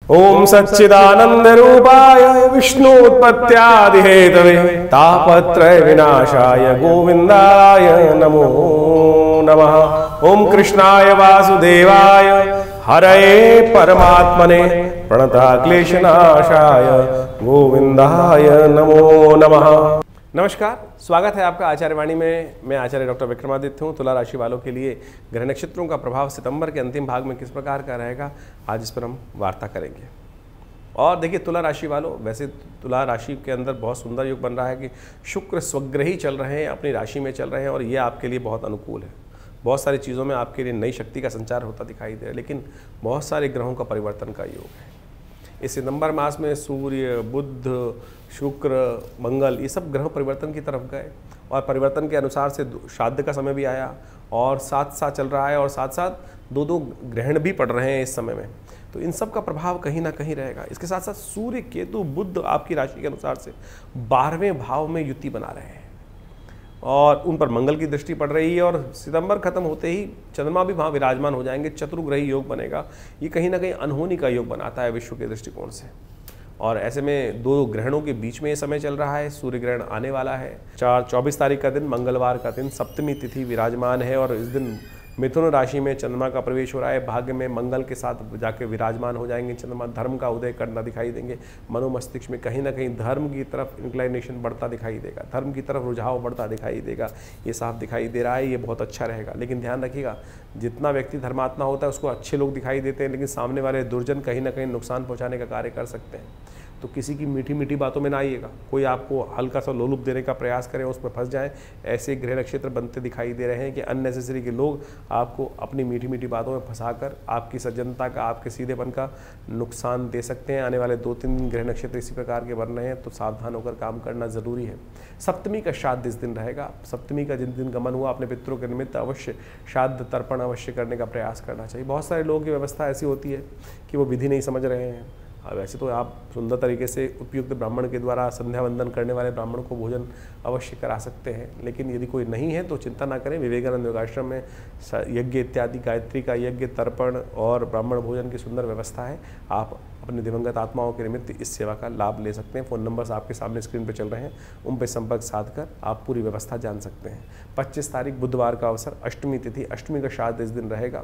ओम सच्चिदानंद रूपाय विष्णुत्पत्त्यादि Hathaway तापत्रय विनाशाय गोविंदाय नमो नमः। ओम कृष्णाय वासुदेवाय हरये परमात्मने प्रणताक्लेशनाशाय गोविंदाय नमो नमः। नमस्कार, स्वागत है आपका आचार्यवाणी में। मैं आचार्य डॉक्टर विक्रमादित्य हूँ। तुला राशि वालों के लिए ग्रह नक्षत्रों का प्रभाव सितंबर के अंतिम भाग में किस प्रकार का रहेगा, आज इस पर हम वार्ता करेंगे। और देखिए, तुला राशि वालों, वैसे तुला राशि के अंदर बहुत सुंदर योग बन रहा है कि शुक्र स्वग्रही चल रहे हैं, अपनी राशि में चल रहे हैं और ये आपके लिए बहुत अनुकूल है। बहुत सारी चीज़ों में आपके लिए नई शक्ति का संचार होता दिखाई दे रहा है, लेकिन बहुत सारे ग्रहों का परिवर्तन का योग है। इस सितंबर मास में सूर्य, बुध, शुक्र, मंगल, ये सब ग्रह परिवर्तन की तरफ गए और परिवर्तन के अनुसार से श्राद्ध का समय भी आया और साथ साथ चल रहा है और साथ साथ दो ग्रहण भी पड़ रहे हैं इस समय में। तो इन सब का प्रभाव कहीं ना कहीं रहेगा। इसके साथ साथ सूर्य, केतु, बुध आपकी राशि के अनुसार से 12वें भाव में युति बना रहे हैं और उन पर मंगल की दृष्टि पड़ रही है और सितंबर खत्म होते ही चंद्रमा भी वहाँ विराजमान हो जाएंगे। चतुर्ग्रही योग बनेगा। ये कहीं ना कहीं अनहोनी का योग बनाता है विश्व के दृष्टिकोण से। और ऐसे में दो ग्रहणों के बीच में ये समय चल रहा है। सूर्य ग्रहण आने वाला है 24 तारीख का दिन, मंगलवार का दिन, सप्तमी तिथि विराजमान है और इस दिन मिथुन राशि में चंद्रमा का प्रवेश हो रहा है। भाग्य में मंगल के साथ जाके विराजमान हो जाएंगे चंद्रमा। धर्म का उदय करना दिखाई देंगे। मनोमस्तिष्क में कहीं ना कहीं धर्म की तरफ इंक्लाइनेशन बढ़ता दिखाई देगा, धर्म की तरफ रुझाव बढ़ता दिखाई देगा। ये साफ दिखाई दे रहा है, ये बहुत अच्छा रहेगा। लेकिन ध्यान रखिएगा, जितना व्यक्ति धर्मात्मा होता है उसको अच्छे लोग दिखाई देते हैं, लेकिन सामने वाले दुर्जन कहीं ना कहीं नुकसान पहुँचाने का कार्य कर सकते हैं। तो किसी की मीठी मीठी बातों में ना आइएगा। कोई आपको हल्का सा लोलुप देने का प्रयास करें, उसमें फंस जाएं। ऐसे ग्रह नक्षत्र बनते दिखाई दे रहे हैं कि अननेसेसरी के लोग आपको अपनी मीठी मीठी बातों में फंसाकर आपकी सज्जनता का, आपके सीधेपन का नुकसान दे सकते हैं। आने वाले 2-3 दिन ग्रह नक्षत्र इसी प्रकार के बन रहे हैं, तो सावधान होकर काम करना ज़रूरी है। सप्तमी का श्राद्ध इस दिन रहेगा। सप्तमी का जिन दिन गमन हुआ, अपने पितरों के निमित्त अवश्य श्राद्ध तर्पण अवश्य करने का प्रयास करना चाहिए। बहुत सारे लोगों की व्यवस्था ऐसी होती है कि वो विधि नहीं समझ रहे हैं। वैसे तो आप सुंदर तरीके से उपयुक्त ब्राह्मण के द्वारा संध्या वंदन करने वाले ब्राह्मण को भोजन अवश्य करा सकते हैं, लेकिन यदि कोई नहीं है तो चिंता ना करें। विवेकानंद योगाश्रम में यज्ञ इत्यादि, गायत्री का यज्ञ, तर्पण और ब्राह्मण भोजन की सुंदर व्यवस्था है। आप अपने दिवंगत आत्माओं के निमित्त इस सेवा का लाभ ले सकते हैं। फ़ोन नंबर्स आपके सामने स्क्रीन पर चल रहे हैं, उन पर संपर्क साध कर आप पूरी व्यवस्था जान सकते हैं। 25 तारीख बुधवार का अवसर, अष्टमी तिथि, अष्टमी का श्राद्ध इस दिन रहेगा।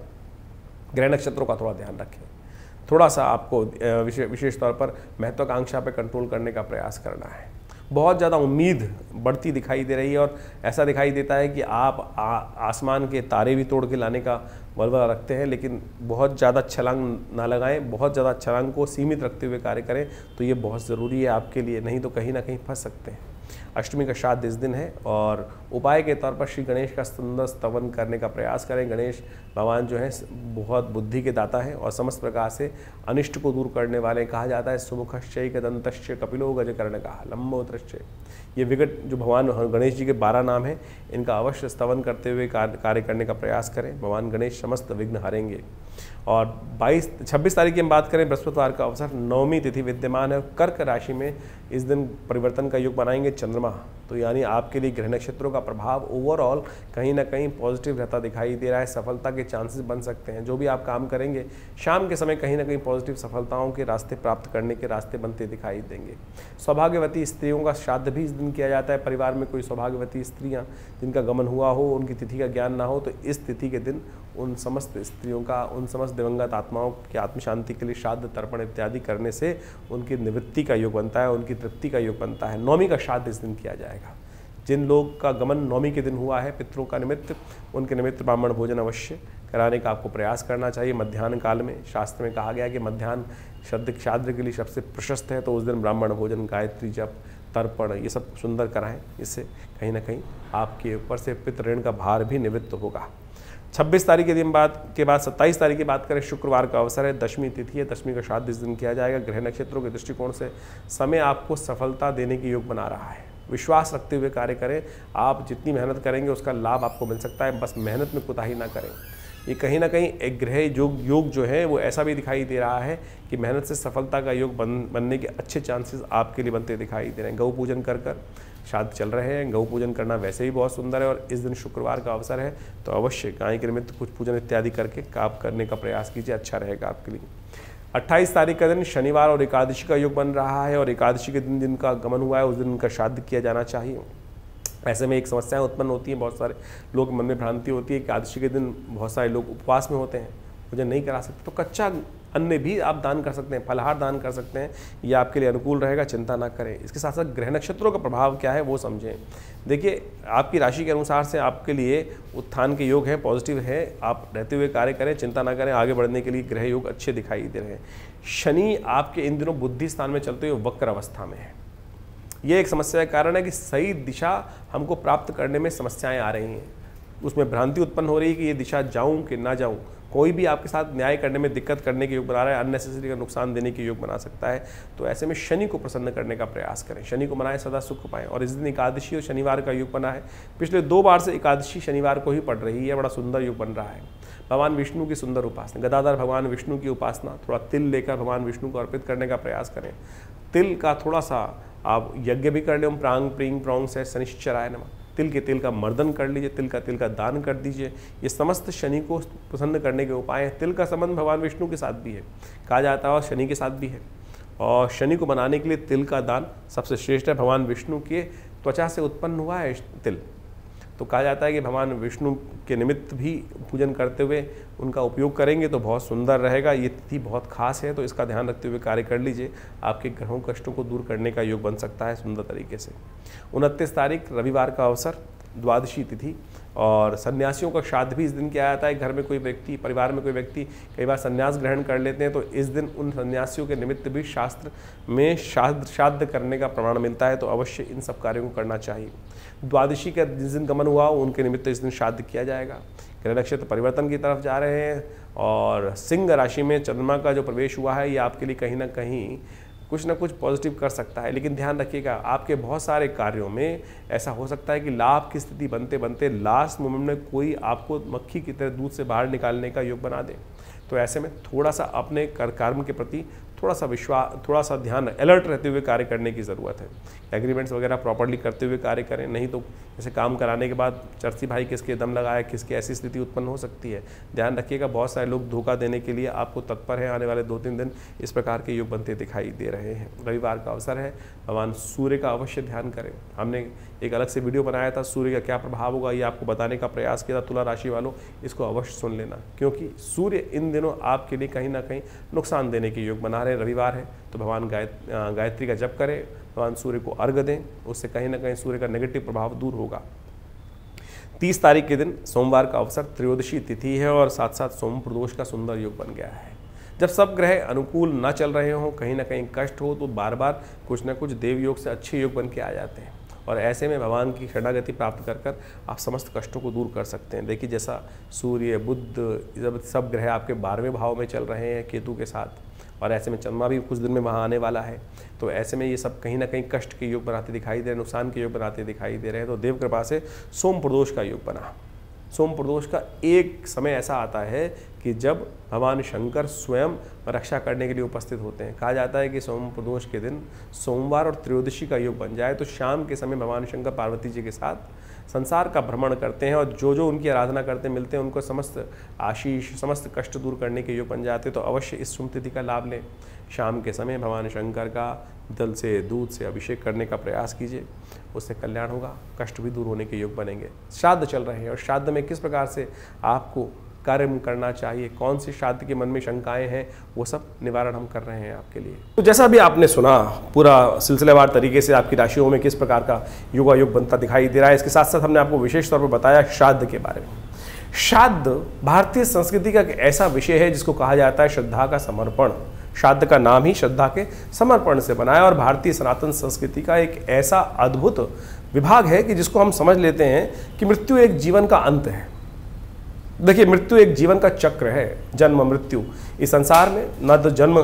ग्रह नक्षत्रों का थोड़ा ध्यान रखें। थोड़ा सा आपको विशेष तौर पर महत्वाकांक्षा पे कंट्रोल करने का प्रयास करना है। बहुत ज़्यादा उम्मीद बढ़ती दिखाई दे रही है और ऐसा दिखाई देता है कि आप आसमान के तारे भी तोड़ के लाने का बलबला रखते हैं, लेकिन बहुत ज़्यादा छलांग ना लगाएं। बहुत ज़्यादा छलांग को सीमित रखते हुए कार्य करें, तो ये बहुत ज़रूरी है आपके लिए, नहीं तो कहीं ना कहीं फंस सकते हैं। अष्टमी का श्राद्ध इस दिन है और उपाय के तौर पर श्री गणेश का सुंदर स्तवन करने का प्रयास करें। गणेश भगवान जो है बहुत बुद्धि के दाता हैं और समस्त प्रकार से अनिष्ट को दूर करने वाले। कहा जाता है सुमुखश्चैक दंतश्च कपिलो गजकर्णकः लंबोदरश्च। ये विकट जो भगवान गणेश जी के 12 नाम हैं, इनका अवश्य स्तवन करते हुए कार्य करने का प्रयास करें। भगवान गणेश समस्त विघ्न हरेंगे। और 26 तारीख की हम बात करें, बृहस्पतिवार का अवसर, नवमी तिथि विद्यमान है। कर्क राशि में इस दिन परिवर्तन का योग बनाएंगे चंद्रमा। तो यानी आपके लिए ग्रह नक्षत्रों का प्रभाव ओवरऑल कहीं ना कहीं पॉजिटिव रहता दिखाई दे रहा है। सफलता के चांसेस बन सकते हैं। जो भी आप काम करेंगे शाम के समय कहीं ना कहीं पॉजिटिव सफलताओं के रास्ते प्राप्त करने के रास्ते बनते दिखाई देंगे। सौभाग्यवती स्त्रियों का श्राद्ध भी इस दिन किया जाता है। परिवार में कोई सौभाग्यवती स्त्रियाँ जिनका गमन हुआ हो, उनकी तिथि का ज्ञान ना हो, तो इस तिथि के दिन उन समस्त स्त्रियों का, उन समस्त दिवंगत आत्माओं की आत्म शांति के लिए श्राद्ध तर्पण इत्यादि करने से उनकी निवृत्ति का योग बनता है, उनकी तृप्ति का योग बनता है। नौमी का श्राद्ध इस दिन किया जाएगा। जिन लोग का गमन नौमी के दिन हुआ है पितरों का निमित्त, उनके निमित्त ब्राह्मण भोजन अवश्य कराने का आपको प्रयास करना चाहिए। मध्याह्न काल में शास्त्र में कहा गया कि मध्याह्न श्राद्ध के लिए सबसे प्रशस्त है, तो उस दिन ब्राह्मण भोजन, गायत्री जप, तर्पण ये सब सुंदर कराएं। इससे कहीं ना कहीं आपके ऊपर से पितृ ऋण का भार भी निवृत्त होगा। 26 तारीख के दिन के बाद 27 तारीख की बात करें, शुक्रवार का अवसर है, दशमी तिथि है। दशमी का श्राद्ध इस दिन किया जाएगा। ग्रह नक्षत्रों के दृष्टिकोण से समय आपको सफलता देने की योग बना रहा है। विश्वास रखते हुए कार्य करें। आप जितनी मेहनत करेंगे उसका लाभ आपको मिल सकता है, बस मेहनत में कोताही ना करें। ये कहीं ना कहीं एक ग्रह योग जो है वो ऐसा भी दिखाई दे रहा है कि मेहनत से सफलता का योग बनने के अच्छे चांसेस आपके लिए बनते दिखाई दे रहे हैं। गौ पूजन कर श्राद्ध चल रहे हैं। गौ पूजन करना वैसे ही बहुत सुंदर है और इस दिन शुक्रवार का अवसर है, तो अवश्य गाय के निमित्त कुछ पूजन इत्यादि करके काम करने का प्रयास कीजिए, अच्छा रहेगा आपके लिए। 28 तारीख का दिन शनिवार और एकादशी का योग बन रहा है और एकादशी के दिन जिनका गमन हुआ है उस दिन उनका श्राद्ध किया जाना चाहिए। ऐसे में एक समस्याएं उत्पन्न होती हैं, बहुत सारे लोग मन में भ्रांति होती है कि एकादशी के दिन बहुत सारे लोग उपवास में होते हैं, मुझे नहीं करा सकते, तो कच्चा अन्न भी आप दान कर सकते हैं, फलाहार दान कर सकते हैं, ये आपके लिए अनुकूल रहेगा, चिंता ना करें। इसके साथ साथ ग्रह नक्षत्रों का प्रभाव क्या है वो समझें। देखिए आपकी राशि के अनुसार से आपके लिए उत्थान के योग है, पॉजिटिव है, आप रहते हुए कार्य करें, चिंता ना करें, आगे बढ़ने के लिए ग्रह योग अच्छे दिखाई दे रहे हैं। शनि आपके इन दिनों बुद्धि स्थान में चलते हुए वक्र अवस्था में है, ये एक समस्या का कारण है कि सही दिशा हमको प्राप्त करने में समस्याएं आ रही हैं, उसमें भ्रांति उत्पन्न हो रही है कि ये दिशा जाऊं कि ना जाऊं। कोई भी आपके साथ न्याय करने में दिक्कत करने के योग बना रहा है, अननेसेसरी का नुकसान देने के योग बना सकता है। तो ऐसे में शनि को प्रसन्न करने का प्रयास करें, शनि को मनाएं, सदा सुख पाएं। और इस दिन एकादशी और शनिवार का योग बना है, पिछले 2 बार से एकादशी शनिवार को ही पड़ रही है, बड़ा सुंदर योग बन रहा है। भगवान विष्णु की सुंदर उपासना, गदाधर भगवान विष्णु की उपासना, थोड़ा तिल लेकर भगवान विष्णु को अर्पित करने का प्रयास करें। तिल का थोड़ा सा आप यज्ञ भी कर लें, प्रांग प्रींग प्रोंग से शनिश्चराय नमः, तिल के तेल का मर्दन कर लीजिए, तिल का दान कर दीजिए। ये समस्त शनि को प्रसन्न करने के उपाय हैं। तिल का संबंध भगवान विष्णु के साथ भी है, कहा जाता है, और शनि के साथ भी है। और शनि को मनाने के लिए तिल का दान सबसे श्रेष्ठ है। भगवान विष्णु के त्वचा से उत्पन्न हुआ है तिल, तो कहा जाता है कि भगवान विष्णु के निमित्त भी पूजन करते हुए उनका उपयोग करेंगे तो बहुत सुंदर रहेगा। ये तिथि बहुत खास है, तो इसका ध्यान रखते हुए कार्य कर लीजिए, आपके ग्रहों कष्टों को दूर करने का योग बन सकता है सुंदर तरीके से। 29 तारीख रविवार का अवसर, द्वादशी तिथि, और सन्यासियों का श्राद्ध भी इस दिन किया जाता है। घर में कोई व्यक्ति, परिवार में कोई व्यक्ति कई बार सन्यास ग्रहण कर लेते हैं, तो इस दिन उन सन्यासियों के निमित्त भी शास्त्र में श्राद्ध करने का प्रमाण मिलता है, तो अवश्य इन सब कार्यों को करना चाहिए। द्वादशी का जिस दिन गमन हुआ उनके निमित्त इस दिन श्राद्ध किया जाएगा। ग्रह नक्षत्र परिवर्तन की तरफ जा रहे हैं और सिंह राशि में चंद्रमा का जो प्रवेश हुआ है ये आपके लिए कहीं ना कहीं कुछ ना कुछ पॉजिटिव कर सकता है, लेकिन ध्यान रखिएगा आपके बहुत सारे कार्यों में ऐसा हो सकता है कि लाभ की स्थिति बनते बनते लास्ट मोमेंट में कोई आपको मक्खी की तरह दूध से बाहर निकालने का योग बना दे। तो ऐसे में थोड़ा सा अपने कर्म के प्रति थोड़ा सा विश्वास, थोड़ा सा ध्यान, अलर्ट रहते हुए कार्य करने की ज़रूरत है। एग्रीमेंट्स वगैरह प्रॉपर्ली करते हुए कार्य करें, नहीं तो जैसे काम कराने के बाद चर्सी भाई किसके दम लगाया, किसकी ऐसी स्थिति उत्पन्न हो सकती है। ध्यान रखिएगा, बहुत सारे लोग धोखा देने के लिए आपको तत्पर हैं। आने वाले 2-3 दिन इस प्रकार के योग बनते दिखाई दे रहे हैं। रविवार का अवसर है, भगवान सूर्य का अवश्य ध्यान करें। हमने एक अलग से वीडियो बनाया था, सूर्य का क्या प्रभाव होगा ये आपको बताने का प्रयास किया था। तुला राशि वालों इसको अवश्य सुन लेना, क्योंकि सूर्य इन दिनों आपके लिए कहीं ना कहीं नुकसान देने के योग बना रहे हैं। रविवार है तो भगवान गायत्री का जप करें, भगवान सूर्य को अर्घ्य दें, उससे कहीं ना कहीं सूर्य का नेगेटिव प्रभाव दूर होगा। 30 तारीख के दिन सोमवार का अवसर, त्रयोदशी तिथि है और साथ साथ सोम प्रदोष का सुंदर योग बन गया है। जब सब ग्रह अनुकूल न चल रहे हों, कहीं ना कहीं कष्ट हो, तो बार बार कुछ ना कुछ देव योग से अच्छे योग बन के आ जाते हैं और ऐसे में भगवान की शरणागति प्राप्त कर कर आप समस्त कष्टों को दूर कर सकते हैं। देखिए जैसा सूर्य, बुध, जब सब ग्रह आपके 12वें भाव में चल रहे हैं केतु के साथ, और ऐसे में चंद्रमा भी कुछ दिन में वहाँ आने वाला है, तो ऐसे में ये सब कहीं ना कहीं कष्ट के योग बनाते दिखाई दे रहे हैं, नुकसान के योग बनाते दिखाई दे रहे हैं। तो देव कृपा से सोम प्रदोष का योग बना। सोम प्रदोष का एक समय ऐसा आता है कि जब भगवान शंकर स्वयं रक्षा करने के लिए उपस्थित होते हैं। कहा जाता है कि सोम प्रदोष के दिन सोमवार और त्रयोदशी का योग बन जाए तो शाम के समय भगवान शंकर पार्वती जी के साथ संसार का भ्रमण करते हैं और जो उनकी आराधना करते मिलते हैं उनको समस्त आशीष, समस्त कष्ट दूर करने के योग बन जाते। तो अवश्य इस शुभ तिथि का लाभ लें। शाम के समय भगवान शंकर का जल से, दूध से अभिषेक करने का प्रयास कीजिए, उससे कल्याण होगा, कष्ट भी दूर होने के योग बनेंगे। श्राद्ध चल रहे हैं और श्राद्ध में किस प्रकार से आपको कार्य करना चाहिए, कौन सी श्राद्ध के मन में शंकाएं हैं, वो सब निवारण हम कर रहे हैं आपके लिए। तो जैसा भी आपने सुना, पूरा सिलसिलेवार तरीके से आपकी राशियों में किस प्रकार का योगायोग बनता दिखाई दे रहा है। इसके साथ साथ हमने आपको विशेष तौर पर बताया श्राद्ध के बारे में। श्राद्ध भारतीय संस्कृति का एक ऐसा विषय है जिसको कहा जाता है श्रद्धा का समर्पण। श्राद्ध का नाम ही श्रद्धा के समर्पण से बना है और भारतीय सनातन संस्कृति का एक ऐसा अद्भुत विभाग है कि जिसको हम समझ लेते हैं कि मृत्यु एक जीवन का अंत है। देखिए, मृत्यु एक जीवन का चक्र है, जन्म मृत्यु। इस संसार में न तो जन्म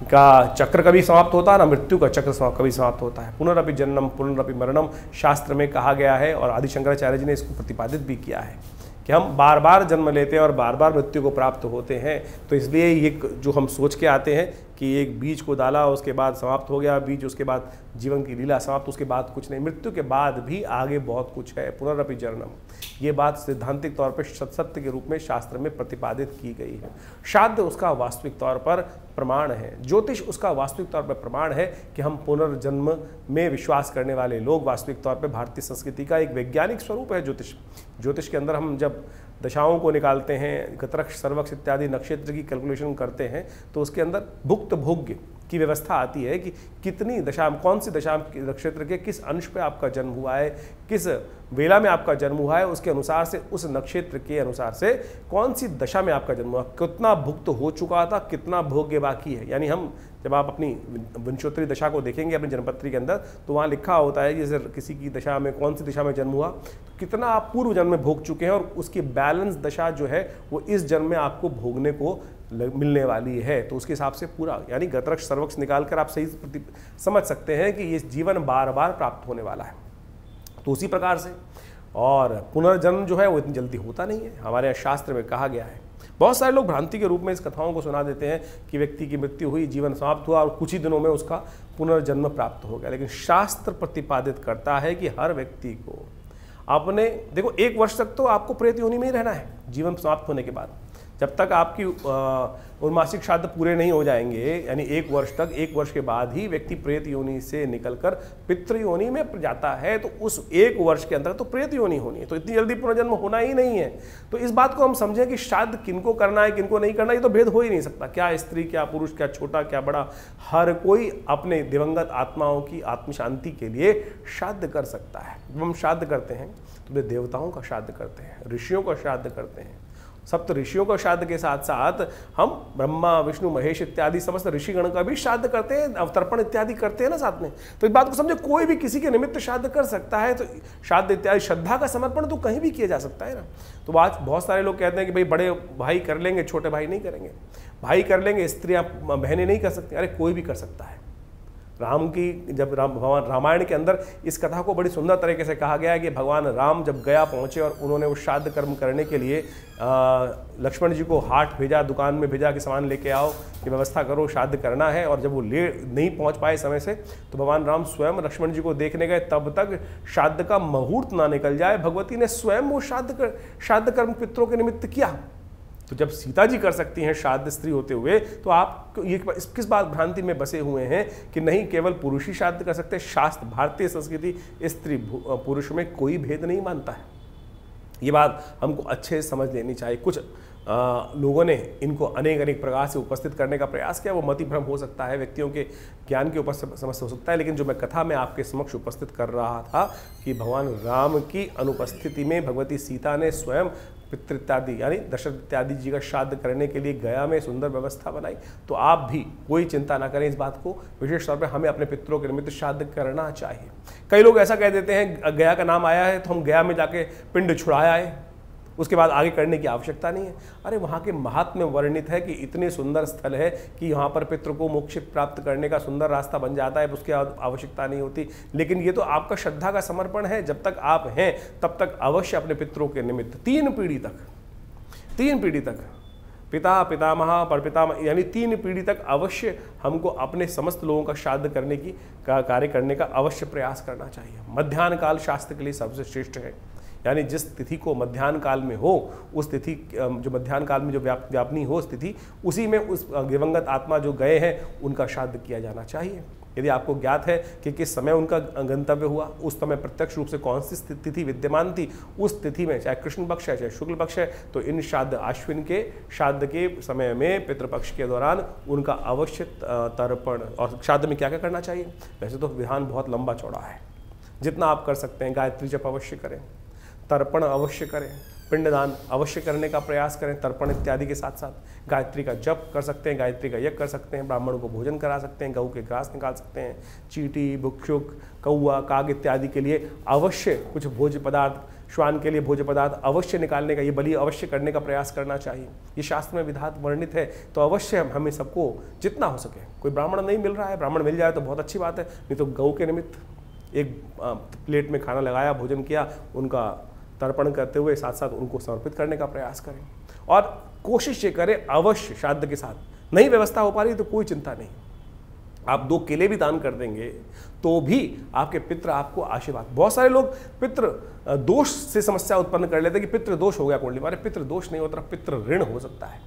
का चक्र कभी समाप्त होता है, ना मृत्यु का चक्र कभी समाप्त होता है। पुनरअपि जन्मम पुनरअपि मरणम शास्त्र में कहा गया है और आदि शंकराचार्य जी ने इसको प्रतिपादित भी किया है कि हम बार बार जन्म लेते हैं और बार बार मृत्यु को प्राप्त होते हैं। तो इसलिए ये जो हम सोच के आते हैं कि एक बीज को डाला, उसके बाद समाप्त हो गया बीज, उसके बाद जीवन की लीला समाप्त, उसके बाद कुछ नहीं, मृत्यु के बाद भी आगे बहुत कुछ है, पुनरपि जननम। ये बात सैद्धांतिक तौर पर सत्य के रूप में शास्त्र में प्रतिपादित की गई है। श्राद्ध उसका वास्तविक तौर पर प्रमाण है, ज्योतिष उसका वास्तविक तौर पर प्रमाण है कि हम पुनर्जन्म में विश्वास करने वाले लोग वास्तविक तौर पर भारतीय संस्कृति का एक वैज्ञानिक स्वरूप है ज्योतिष। ज्योतिष के अंदर हम जब दशाओं को निकालते हैं, गतरक्ष सर्वक्ष इत्यादि नक्षत्र की कैलकुलेशन करते हैं, तो उसके अंदर भुक्त भोग्य की व्यवस्था आती है कि कितनी दशा, कौन सी दशा नक्षत्र के किस अंश पे आपका जन्म हुआ है, किस वेला में आपका जन्म हुआ है, उसके अनुसार से उस नक्षत्र के अनुसार से कौन सी दशा में आपका जन्म हुआ, कितना भुक्त हो चुका था, कितना भोग्य बाकी है। यानी हम जब आप अपनी विंशोत्तरी दशा को देखेंगे अपनी जन्मपत्री के अंदर, तो वहाँ लिखा होता है जैसे किसी की दशा में कौन सी दिशा में जन्म हुआ, तो कितना आप पूर्व जन्म में भोग चुके हैं और उसकी बैलेंस दशा जो है वो इस जन्म में आपको भोगने को मिलने वाली है। तो उसके हिसाब से पूरा यानी गतरक्ष सर्वक्ष निकाल कर आप सही समझ सकते हैं कि ये जीवन बार बार प्राप्त होने वाला है। तो उसी प्रकार से और पुनर्जन्म जो है वो इतनी जल्दी होता नहीं है, हमारे यहाँ शास्त्र में कहा गया है। बहुत सारे लोग भ्रांति के रूप में इस कथाओं को सुना देते हैं कि व्यक्ति की मृत्यु हुई, जीवन समाप्त हुआ और कुछ ही दिनों में उसका पुनर्जन्म प्राप्त हो गया। लेकिन शास्त्र प्रतिपादित करता है कि हर व्यक्ति को अपने, देखो 1 वर्ष तक तो आपको प्रेत योनि में ही रहना है जीवन समाप्त होने के बाद। जब तक आपकी उन्मासिक श्राद्ध पूरे नहीं हो जाएंगे, यानी 1 वर्ष तक, 1 वर्ष के बाद ही व्यक्ति प्रेत योनि से निकलकर पितृ योनि में जाता है, तो उस 1 वर्ष के अंदर तो प्रेत योनि होनी है, तो इतनी जल्दी पुनर्जन्म होना ही नहीं है। तो इस बात को हम समझें कि श्राद्ध किनको करना है किनको नहीं करना, ये तो भेद हो ही नहीं सकता। क्या स्त्री, क्या पुरुष, क्या छोटा, क्या बड़ा, हर कोई अपने दिवंगत आत्माओं की आत्म शांति के लिए श्राद्ध कर सकता है। जब हम श्राद्ध करते हैं तो वे देवताओं का श्राद्ध करते हैं, ऋषियों का श्राद्ध करते हैं। सप्त ऋषियों का श्राद्ध के साथ साथ हम ब्रह्मा विष्णु महेश इत्यादि समस्त ऋषिगण का भी श्राद्ध करते हैं, अवतर्पण इत्यादि करते हैं ना साथ में। तो इस बात को समझे, कोई भी किसी के निमित्त श्राद्ध कर सकता है। तो श्राद्ध इत्यादि श्रद्धा का समर्पण तो कहीं भी किया जा सकता है ना। तो आज बहुत सारे लोग कहते हैं कि भाई बड़े भाई कर लेंगे, छोटे भाई नहीं करेंगे, भाई कर लेंगे, स्त्रियां बहनें नहीं कर सकती। अरे कोई भी कर सकता है। राम की जब भगवान रामायण के अंदर इस कथा को बड़ी सुंदर तरीके से कहा गया है कि भगवान राम जब गया पहुँचे और उन्होंने वो श्राद्ध कर्म करने के लिए लक्ष्मण जी को हाट भेजा, दुकान में भेजा कि सामान लेके आओ, कि व्यवस्था करो, श्राद्ध करना है। और जब वो नहीं पहुँच पाए समय से, तो भगवान राम स्वयं लक्ष्मण जी को देखने गए, तब तक श्राद्ध का मुहूर्त ना निकल जाए, भगवती ने स्वयं वो श्राद्ध कर्म पितरों के निमित्त किया। तो जब सीता जी कर सकती हैं श्राद्ध स्त्री होते हुए, तो आप ये किस बात भ्रांति में बसे हुए हैं कि नहीं केवल पुरुष ही श्राद्ध कर सकते। शास्त्र, भारतीय संस्कृति स्त्री पुरुष में कोई भेद नहीं मानता है। ये बात हमको अच्छे से समझ लेनी चाहिए। कुछ लोगों ने इनको अनेक अनेक प्रकार से उपस्थित करने का प्रयास किया, वो मति भ्रम हो सकता है, व्यक्तियों के ज्ञान के ऊपर समस्या हो सकता है। लेकिन जो मैं कथा में आपके समक्ष उपस्थित कर रहा था कि भगवान राम की अनुपस्थिति में भगवती सीता ने स्वयं पितृ इत्यादि यानी दशरथ इत्यादि जी का श्राद्ध करने के लिए गया में सुंदर व्यवस्था बनाई। तो आप भी कोई चिंता ना करें इस बात को, विशेष तौर पे हमें अपने पितरों के निमित्त श्राद्ध करना चाहिए। कई लोग ऐसा कह देते हैं गया का नाम आया है तो हम गया में जाके पिंड छुड़ाया है, उसके बाद आगे करने की आवश्यकता नहीं है। अरे वहाँ के महात्म्य वर्णित है कि इतने सुंदर स्थल है कि यहाँ पर पितृ को मोक्ष प्राप्त करने का सुंदर रास्ता बन जाता है, उसकी आवश्यकता नहीं होती। लेकिन ये तो आपका श्रद्धा का समर्पण है। जब तक आप हैं तब तक अवश्य अपने पितरों के निमित्त 3 पीढ़ी तक पिता, पितामह, परपितामह यानी 3 पीढ़ी तक अवश्य हमको अपने समस्त लोगों का श्राद्ध करने की कार्य करने का अवश्य प्रयास करना चाहिए। मध्याह्न काल शास्त्र के लिए सबसे श्रेष्ठ है, यानी जिस तिथि को मध्याह्न काल में हो, उस तिथि जो मध्याह्न काल में जो व्यापनी हो उस तिथि, उसी में उस दिवंगत आत्मा जो गए हैं उनका श्राद्ध किया जाना चाहिए। यदि आपको ज्ञात है कि किस समय उनका गंतव्य हुआ, उस समय प्रत्यक्ष रूप से कौन सी तिथि विद्यमान थी, उस तिथि में चाहे कृष्ण पक्ष है चाहे शुक्ल पक्ष है, तो इन श्राद्ध आश्विन के श्राद्ध के समय में पितृपक्ष के दौरान उनका अवश्य तर्पण। और श्राद्ध में क्या क्या करना चाहिए, वैसे तो विधान बहुत लंबा चौड़ा है, जितना आप कर सकते हैं। गायत्री जप अवश्य करें, तर्पण अवश्य करें, पिंडदान अवश्य करने का प्रयास करें, तर्पण इत्यादि के साथ साथ गायत्री का जप कर सकते हैं, गायत्री का यज्ञ कर सकते हैं, ब्राह्मणों को भोजन करा सकते हैं, गऊ के घास निकाल सकते हैं, चींटी, भुक्षुक, कौआ, काग इत्यादि के लिए अवश्य कुछ भोज्य पदार्थ, श्वान के लिए भोज्य पदार्थ अवश्य निकालने का, ये बलि अवश्य करने का प्रयास करना चाहिए। ये शास्त्र में विधात वर्णित है। तो अवश्य हमें सबको जितना हो सके, कोई ब्राह्मण नहीं मिल रहा है, ब्राह्मण मिल जाए तो बहुत अच्छी बात है, नहीं तो गऊ के निमित्त एक प्लेट में खाना लगाया, भोजन किया, उनका तर्पण करते हुए साथ साथ उनको समर्पित करने का प्रयास करें। और कोशिश ये करें अवश्य श्राद्ध के साथ नहीं व्यवस्था हो पा रही तो कोई चिंता नहीं, आप 2 केले भी दान कर देंगे तो भी आपके पितृ आपको आशीर्वाद। बहुत सारे लोग पितृ दोष से समस्या उत्पन्न कर लेते हैं कि पितृ दोष हो गया कुंडली में। अरे पितृ दोष नहीं होता, पितृ ऋण हो सकता है।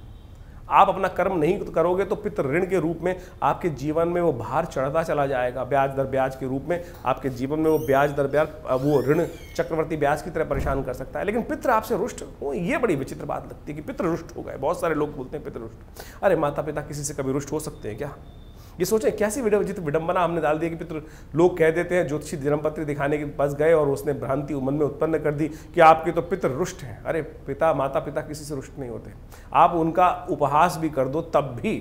आप अपना कर्म नहीं करोगे तो पितृ ऋण के रूप में आपके जीवन में वो भार चढ़ता चला जाएगा, ब्याज दर ब्याज के रूप में आपके जीवन में वो ब्याज दर ब्याज, वो ऋण चक्रवर्ती ब्याज की तरह परेशान कर सकता है। लेकिन पितृ आपसे रुष्ट हो, ये बड़ी विचित्र बात लगती है कि पितृ रुष्ट हो गए। बहुत सारे लोग बोलते हैं पितृ रुष्ट। अरे माता पिता किसी से कभी रुष्ट हो सकते हैं क्या? ये सोचें कैसी विडंबना हमने डाल दी कि पितृ, लोग कह देते हैं ज्योतिषी जन्मपत्री दिखाने के पास गए और उसने भ्रांति मन में उत्पन्न कर दी कि आपके तो पितृ रुष्ट हैं। अरे पिता माता पिता किसी से रुष्ट नहीं होते, आप उनका उपहास भी कर दो तब भी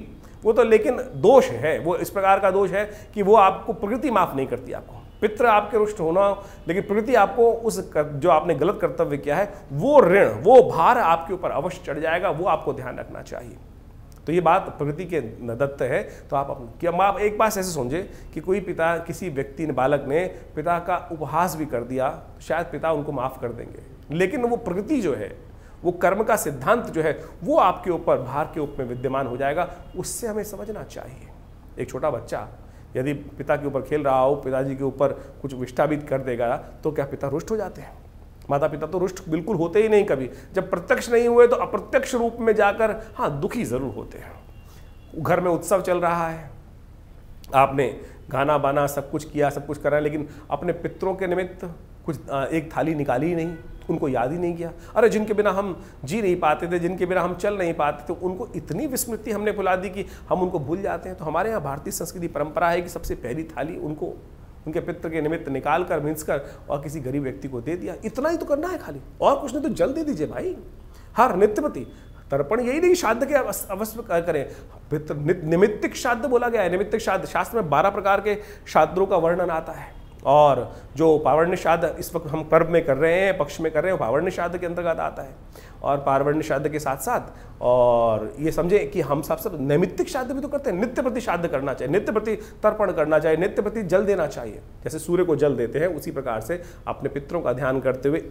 वो तो, लेकिन दोष है, वो इस प्रकार का दोष है कि वो आपको प्रकृति माफ नहीं करती। आपको पितृ आपके रुष्ट होना, लेकिन प्रकृति आपको उस जो आपने गलत कर्तव्य किया है वो ऋण, वो भार आपके ऊपर अवश्य चढ़ जाएगा, वो आपको ध्यान रखना चाहिए। तो ये बात प्रकृति के दत्त है। तो आप एक बात ऐसे समझे कि कोई पिता, किसी व्यक्ति ने, बालक ने पिता का उपहास भी कर दिया तो शायद पिता उनको माफ कर देंगे, लेकिन वो प्रकृति जो है, वो कर्म का सिद्धांत जो है वो आपके ऊपर भार के रूप में विद्यमान हो जाएगा। उससे हमें समझना चाहिए। एक छोटा बच्चा यदि पिता के ऊपर खेल रहा हो, पिताजी के ऊपर कुछ विष्टाबित कर देगा तो क्या पिता रुष्ट हो जाते हैं? माता पिता तो रुष्ट बिल्कुल होते ही नहीं। कभी जब प्रत्यक्ष नहीं हुए तो अप्रत्यक्ष रूप में जाकर हाँ दुखी जरूर होते हैं। घर में उत्सव चल रहा है, आपने गाना बाना सब कुछ किया, सब कुछ करा, लेकिन अपने पितरों के निमित्त कुछ एक थाली निकाली ही नहीं, उनको याद ही नहीं किया। अरे जिनके बिना हम जी नहीं पाते थे, जिनके बिना हम चल नहीं पाते थे, उनको इतनी विस्मृति हमने भुला दी कि हम उनको भूल जाते हैं। तो हमारे यहाँ भारतीय संस्कृति परंपरा है कि सबसे पहली थाली उनको, उनके पितृ के निमित्त निकाल कर, मिन्स कर और किसी गरीब व्यक्ति को दे दिया। इतना ही तो करना है खाली, और कुछ नहीं तो जल दे दीजिए भाई। हर नित्यपति तर्पण, यही नहीं श्राद्ध के अवश्य करें, पितृ निमित्तिक श्राद्ध बोला गया है। निमित्तिक श्राद्ध, शास्त्र में 12 प्रकार के श्राद्धों का वर्णन आता है, और जो पावर्ण्य श्राद्ध इस वक्त हम पर्व में कर रहे हैं, पक्ष में कर रहे हैं, वो पावर्ण्य श्राद्ध के अंतर्गत आता है। और पावर्ण्य श्राद्ध के साथ साथ और ये समझे कि हम सब नैमित्तिक श्राद्ध भी तो करते हैं। नित्य प्रति श्राद्ध करना चाहिए, नित्य प्रति तर्पण करना चाहिए, नित्य प्रति जल देना चाहिए। जैसे सूर्य को जल देते हैं उसी प्रकार से अपने पितरों का ध्यान करते हुए,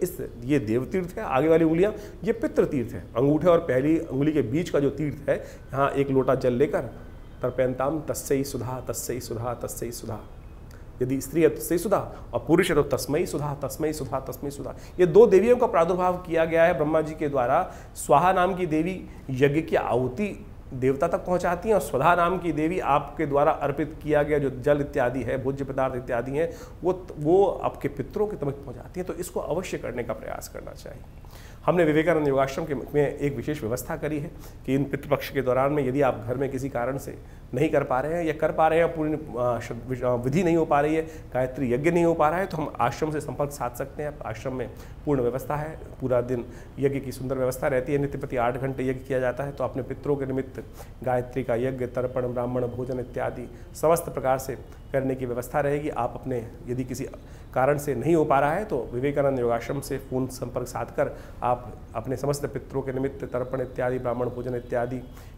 ये देव तीर्थ है, आगे वाली उंगलियां ये पितृ तीर्थ है। अंगूठे और पहली उंगली के बीच का जो तीर्थ है, यहाँ एक लोटा जल लेकर तर्पयन्ताम तस्यै सुधा तस्यै सुधा तस्यै सुधा। यदि स्त्री है तो तस्मै सुधा और पुरुष है तो तस्मै सुधा तस्मै सुधा तस्मै सुधा। ये 2 देवियों का प्रादुर्भाव किया गया है ब्रह्मा जी के द्वारा। स्वाहा नाम की देवी यज्ञ की आहुति देवता तक पहुंचाती हैं, और स्वधा नाम की देवी आपके द्वारा अर्पित किया गया जो जल इत्यादि है, भोज्य पदार्थ इत्यादि हैं, वो आपके पितरों के तक पहुंचाती हैं। तो इसको अवश्य करने का प्रयास करना चाहिए। हमने विवेकानंद योगाश्रम में एक विशेष व्यवस्था करी है कि इन पितृपक्ष के दौरान में यदि आप घर में किसी कारण से नहीं कर पा रहे हैं या कर पा रहे हैं, पूरी विधि नहीं हो पा रही है, गायत्री यज्ञ नहीं हो पा रहा है, तो हम आश्रम से संपर्क साध सकते हैं। आश्रम में पूर्ण व्यवस्था है, पूरा दिन यज्ञ की सुंदर व्यवस्था रहती है। नित्य प्रति 8 घंटे यज्ञ किया जाता है। तो अपने पितरों के निमित्त गायत्री का यज्ञ, तर्पण, ब्राह्मण भोजन इत्यादि समस्त प्रकार से करने की व्यवस्था रहेगी। आप अपने यदि किसी कारण से नहीं हो पा रहा है तो विवेकानंद योगाश्रम से फोन संपर्क साध कर आप अपने समस्त पितरों के निमित्त तर्पण इत्यादि, ब्राह्मण भोजन इत्यादि,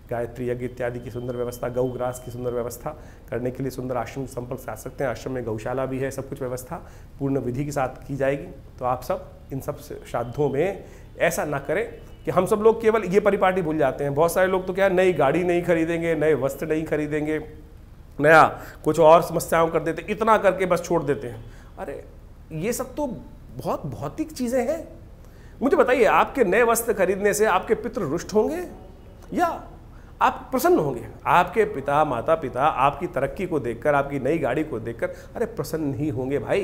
गायत्री यज्ञ इत्यादि की सुंदर व्यवस्था, गौग्रास की सुंदर व्यवस्था करने के लिए सुंदर आश्रम संपर्क साध सकते हैं। आश्रम में गौशाला भी है, सब कुछ व्यवस्था पूर्ण विधि के साथ की जाएगी। तो आप सब इन सब श्राद्धों में ऐसा ना करें कि हम सब लोग केवल ये परिपाटी भूल जाते हैं। बहुत सारे लोग तो क्या नई गाड़ी नहीं खरीदेंगे, नए वस्त्र नहीं खरीदेंगे, नया कुछ और समस्याओं कर देते, इतना करके बस छोड़ देते हैं। अरे ये सब तो बहुत भौतिक चीज़ें हैं। मुझे बताइए, आपके नए वस्त्र खरीदने से आपके पितृ रुष्ट होंगे या आप प्रसन्न होंगे? आपके पिता माता पिता आपकी तरक्की को देखकर, आपकी नई गाड़ी को देखकर अरे प्रसन्न ही होंगे भाई।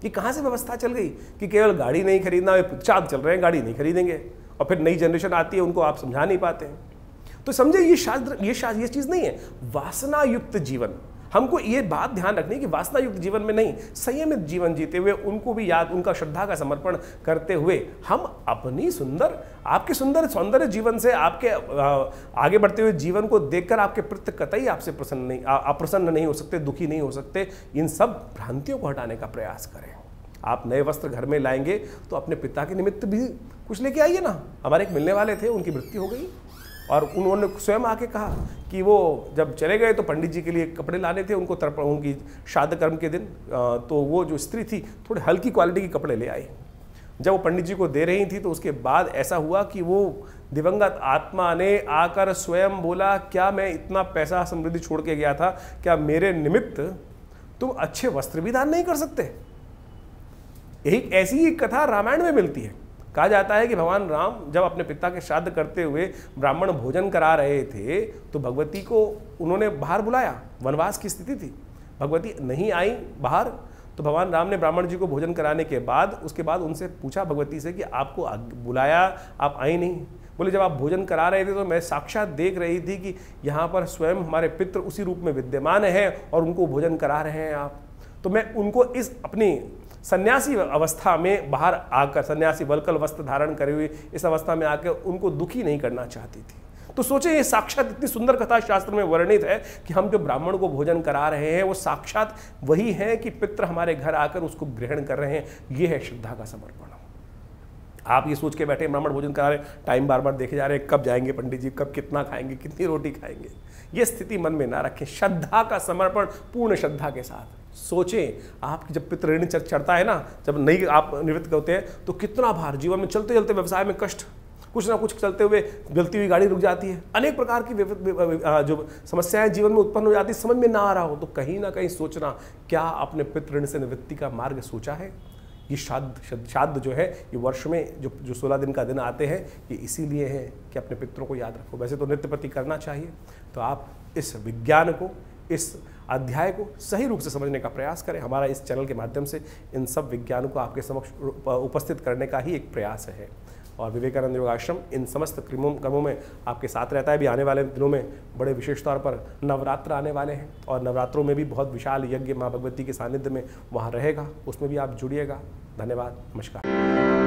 ये कहाँ से व्यवस्था चल गई कि केवल गाड़ी नहीं खरीदना, चाँद चल रहे हैं गाड़ी नहीं खरीदेंगे, और फिर नई जनरेशन आती है उनको आप समझा नहीं पाते हैं। तो समझे ये चीज़ नहीं है। वासना युक्त जीवन, हमको ये बात ध्यान रखनी है कि वासना युक्त जीवन में नहीं, संयमित जीवन जीते हुए, उनको भी याद, उनका श्रद्धा का समर्पण करते हुए हम अपनी आपके सुंदर सौंदर्य जीवन से, आपके आगे बढ़ते हुए जीवन को देखकर आपके प्रति कतई आपसे अप्रसन्न नहीं हो सकते, दुखी नहीं हो सकते। इन सब भ्रांतियों को हटाने का प्रयास करें। आप नए वस्त्र घर में लाएंगे तो अपने पिता के निमित्त भी कुछ लेके आइए ना। हमारे एक मिलने वाले थे, उनकी मृत्यु हो गई और उन्होंने स्वयं आके कहा कि वो जब चले गए तो पंडित जी के लिए कपड़े लाने थे उनको, तर्पण उनकी श्राद्ध कर्म के दिन। तो वो जो स्त्री थी थोड़ी हल्की क्वालिटी के कपड़े ले आई। जब वो पंडित जी को दे रही थी तो उसके बाद ऐसा हुआ कि वो दिवंगत आत्मा ने आकर स्वयं बोला, क्या मैं इतना पैसा समृद्धि छोड़ के गया था, क्या मेरे निमित्त तुम अच्छे वस्त्र भी दान नहीं कर सकते? एक ऐसी ही कथा रामायण में मिलती है। कहा जाता है कि भगवान राम जब अपने पिता के श्राद्ध करते हुए ब्राह्मण भोजन करा रहे थे तो भगवती को उन्होंने बाहर बुलाया। वनवास की स्थिति थी, भगवती नहीं आई बाहर, तो भगवान राम ने ब्राह्मण जी को भोजन कराने के बाद उसके बाद उनसे पूछा भगवती से कि आपको बुलाया, आप आई नहीं। बोले जब आप भोजन करा रहे थे तो मैं साक्षात देख रही थी कि यहाँ पर स्वयं हमारे पितृ उसी रूप में विद्यमान हैं और उनको भोजन करा रहे हैं आप। तो मैं उनको इस अपनी सन्यासी अवस्था में बाहर आकर, सन्यासी वल्कल वस्त्र धारण करे हुए इस अवस्था में आकर उनको दुखी नहीं करना चाहती थी। तो सोचे ये साक्षात इतनी सुंदर कथा शास्त्र में वर्णित है कि हम जो ब्राह्मण को भोजन करा रहे हैं वो साक्षात वही है कि पितृ हमारे घर आकर उसको ग्रहण कर रहे हैं। ये है श्रद्धा का समर्पण। आप ये सोच के बैठे ब्राह्मण भोजन करा रहे, टाइम बार बार देखे जा रहे हैं, कब जाएंगे पंडित जी, कब कितना खाएंगे, कितनी रोटी खाएंगे, ये स्थिति मन में ना रखें। श्रद्धा का समर्पण पूर्ण श्रद्धा के साथ सोचें। आपकी जब पितृ ऋण चढ़ता है ना, जब नहीं आप निवृत्त होते हैं तो कितना भार, जीवन में चलते चलते व्यवसाय में कष्ट, कुछ ना कुछ चलते हुए जलती हुई गाड़ी रुक जाती है, अनेक प्रकार की जो समस्याएं जीवन में उत्पन्न हो जाती है, समझ में ना आ रहा हो तो कहीं ना कहीं सोचना, क्या आपने पितृ ऋण से निवृत्ति का मार्ग सोचा है? ये श्राद्ध जो है ये वर्ष में जो 16 दिन का दिन आते हैं ये इसीलिए है कि अपने पितरों को याद रखो। वैसे तो नित्य प्रति करना चाहिए। तो आप इस विज्ञान को, इस अध्याय को सही रूप से समझने का प्रयास करें। हमारा इस चैनल के माध्यम से इन सब विज्ञानों को आपके समक्ष उपस्थित करने का ही एक प्रयास है। और विवेकानंद योगाश्रम इन समस्त कर्मों में आपके साथ रहता है। भी आने वाले दिनों में बड़े विशेष तौर पर नवरात्र आने वाले हैं और नवरात्रों में भी बहुत विशाल यज्ञ माँ भगवती के सानिध्य में वहाँ रहेगा, उसमें भी आप जुड़िएगा। धन्यवाद, नमस्कार।